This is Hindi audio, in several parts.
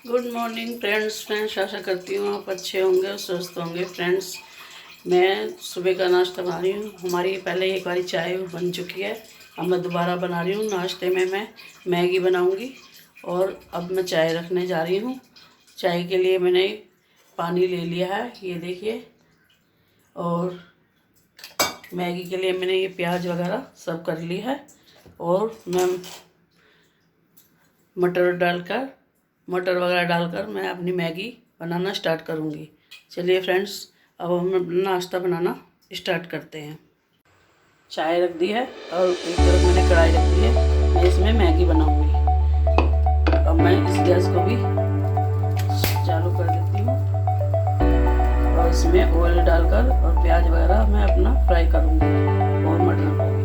गुड मॉर्निंग फ्रेंड्स आशा करती हूँ आप अच्छे होंगे और स्वस्थ होंगे। फ्रेंड्स, मैं सुबह का नाश्ता बना रही हूँ। हमारी पहले एक बारी चाय बन चुकी है, अब मैं दोबारा बना रही हूँ। नाश्ते में मैं मैगी बनाऊँगी और अब मैं चाय रखने जा रही हूँ। चाय के लिए मैंने पानी ले लिया है, ये देखिए, और मैगी के लिए मैंने ये प्याज वगैरह सब कर ली है। और मैं मटर वगैरह डालकर मैं अपनी मैगी बनाना स्टार्ट करूँगी। चलिए फ्रेंड्स, अब हम नाश्ता बनाना स्टार्ट करते हैं। चाय रख दी है और एक तरफ मैंने कढ़ाई रख दी है, मैं इसमें मैगी बनाऊँगी। अब मैं इस गैस को भी चालू कर देती हूँ और इसमें ऑयल डालकर और प्याज वगैरह मैं अपना फ्राई करूँगी और मटर को भी।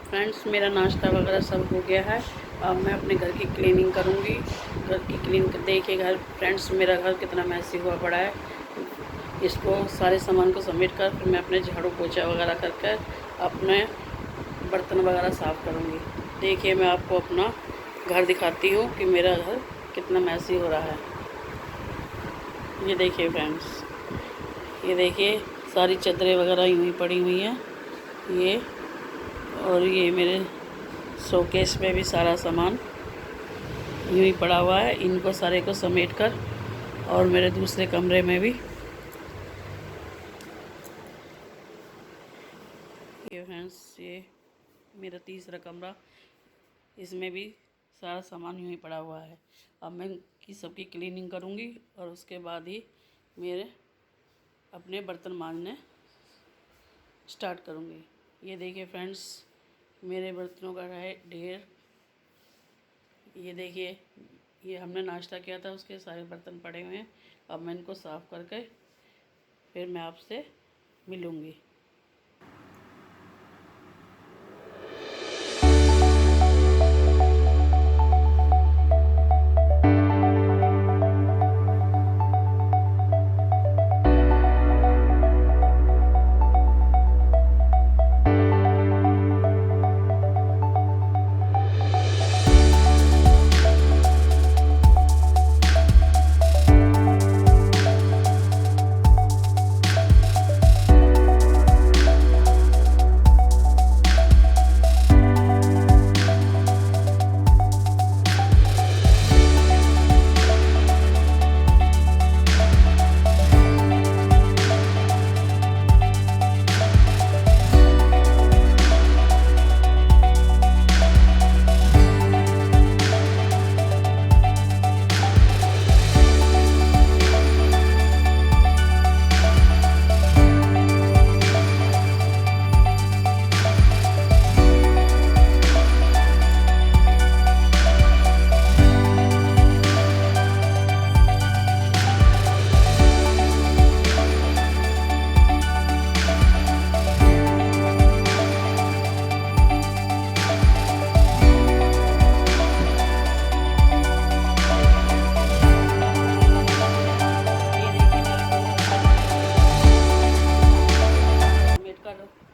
फ्रेंड्स, मेरा नाश्ता वगैरह सब हो गया है। अब मैं अपने घर की क्लीनिंग करूँगी। घर की क्लीनिंग देखिए घर फ्रेंड्स, मेरा घर कितना मैसी हुआ पड़ा है। इसको सारे सामान को समेट कर फिर मैं अपने झाड़ू पोछा वगैरह कर कर अपने बर्तन वगैरह साफ़ करूँगी। देखिए मैं आपको अपना घर दिखाती हूँ कि मेरा घर कितना मैसी हो रहा है। ये देखिए फ्रेंड्स, ये देखिए सारी चादरें वगैरह यूँ ही पड़ी हुई हैं ये, और ये मेरे शोकेस में भी सारा सामान यूँ ही पड़ा हुआ है। इनको सारे को समेट कर, और मेरे दूसरे कमरे में भी ये फ्रेंड्स, ये मेरा तीसरा कमरा, इसमें भी सारा सामान यूँ ही पड़ा हुआ है। अब मैं की सबकी क्लीनिंग करूँगी और उसके बाद ही मेरे अपने बर्तन मांजने स्टार्ट करूँगी। ये देखिए फ्रेंड्स, मेरे बर्तनों का है ढेर। ये देखिए, ये हमने नाश्ता किया था, उसके सारे बर्तन पड़े हुए हैं। अब मैं इनको साफ़ करके फिर मैं आपसे मिलूँगी।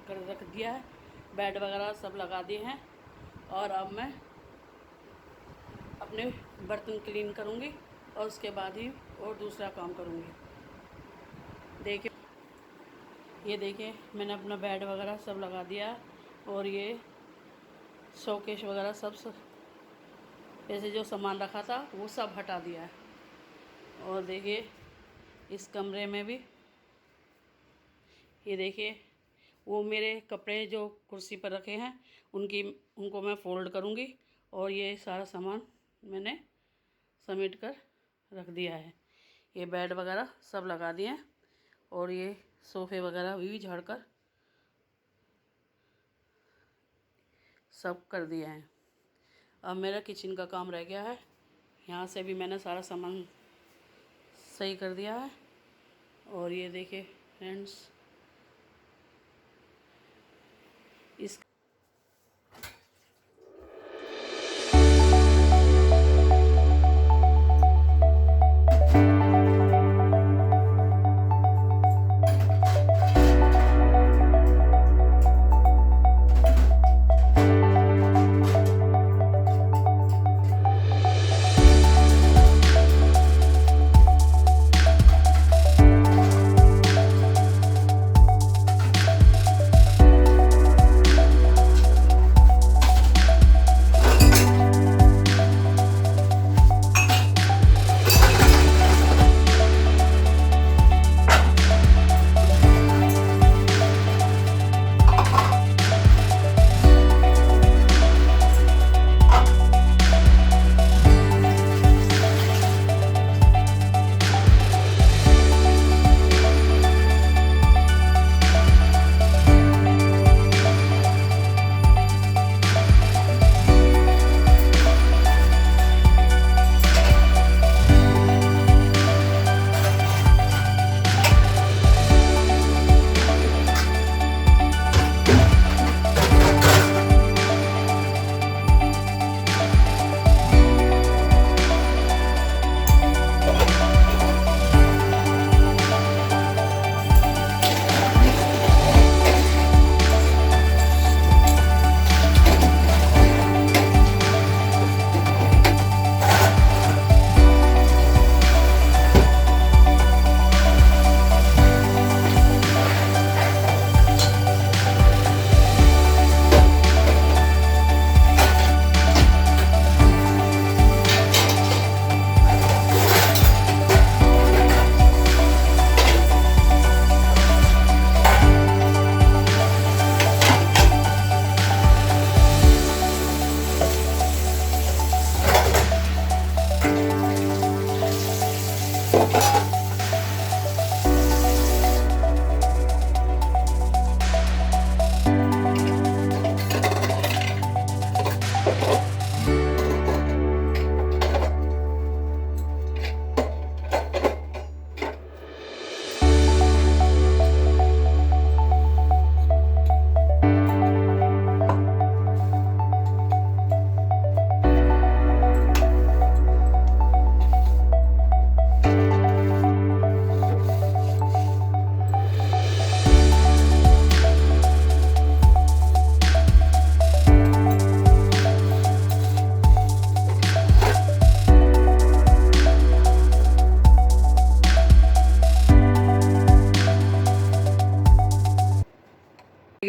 कर रख दिया है, बेड वगैरह सब लगा दिए हैं, और अब मैं अपने बर्तन क्लीन करूँगी और उसके बाद ही और दूसरा काम करूँगी। देखिए, ये देखिए मैंने अपना बेड वगैरह सब लगा दिया है, और ये शोकेस वगैरह सब ऐसे जो सामान रखा था वो सब हटा दिया है। और देखिए इस कमरे में भी ये देखिए, वो मेरे कपड़े जो कुर्सी पर रखे हैं उनको मैं फ़ोल्ड करूँगी, और ये सारा सामान मैंने समेट कर रख दिया है। ये बेड वगैरह सब लगा दिए हैं, और ये सोफ़े वगैरह भी झाड़ कर सब कर दिया है। अब मेरा किचन का काम रह गया है। यहाँ से भी मैंने सारा सामान सही कर दिया है। और ये देखिए फ्रेंड्स, इस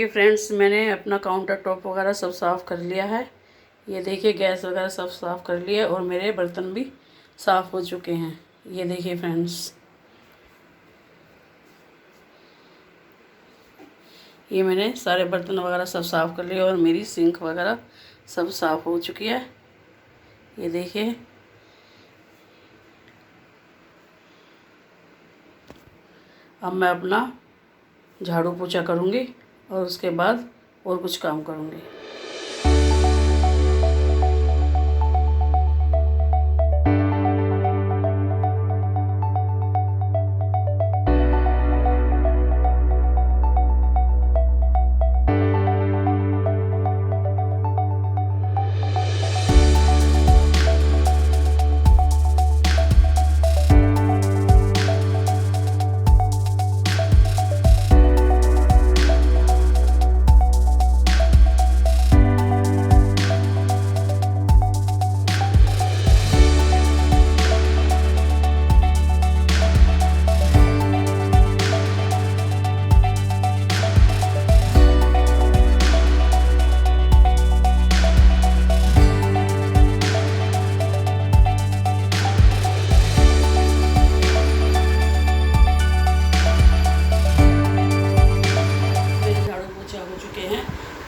देखिए फ्रेंड्स, मैंने अपना काउंटर टॉप वगैरह सब साफ़ कर लिया है। ये देखिए गैस वगैरह सब साफ़ कर लिया और मेरे बर्तन भी साफ़ हो चुके हैं। ये देखिए फ्रेंड्स, ये मैंने सारे बर्तन वगैरह सब साफ़ कर लिए और मेरी सिंक वगैरह सब साफ़ हो चुकी है। ये देखिए, अब मैं अपना झाड़ू पोछा करूँगी और उसके बाद और कुछ काम करूँगी।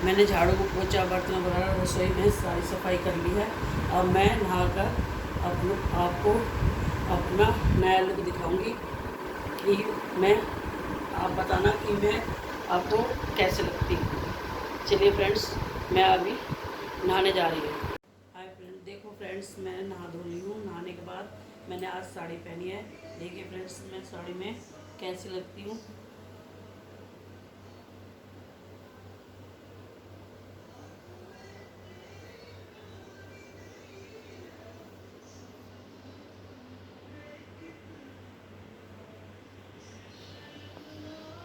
मैंने झाड़ू को पोछा, बर्तन वगैरह, रसोई में सारी सफाई कर ली है। अब मैं नहाकर आपको अपना नया लुक दिखाऊंगी कि मैं, आप बताना कि मैं आपको कैसे लगती हूँ। चलिए फ्रेंड्स, मैं अभी नहाने जा रही हूँ। हाय फ्रेंड्स, देखो फ्रेंड्स, मैं नहा धो ली हूँ। नहाने के बाद मैंने आज साड़ी पहनी है। देखिए फ्रेंड्स, मैं साड़ी में कैसी लगती हूँ।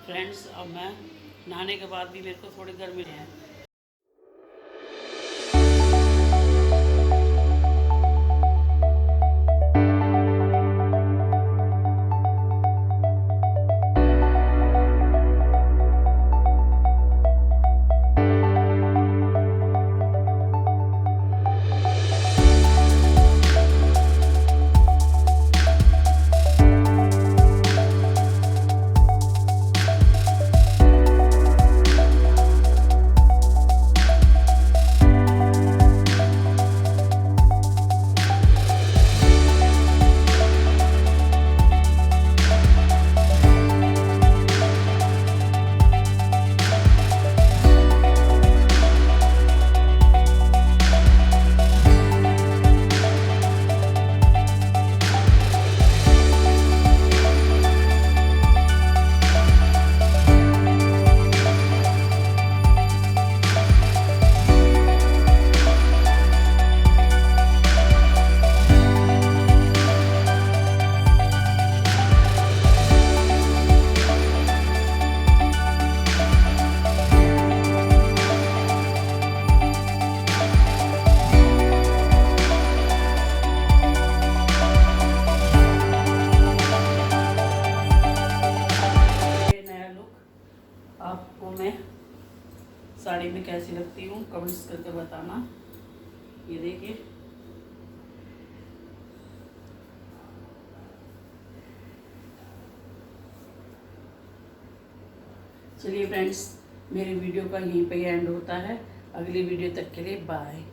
फ्रेंड्स, अब मैं नहाने के बाद भी मेरे को थोड़ी गर्मी है। आपको मैं साड़ी में कैसी लगती हूँ कमेंट्स करके बताना। ये देखिए, चलिए फ्रेंड्स, मेरी वीडियो का यहीं पे एंड होता है। अगली वीडियो तक के लिए बाय।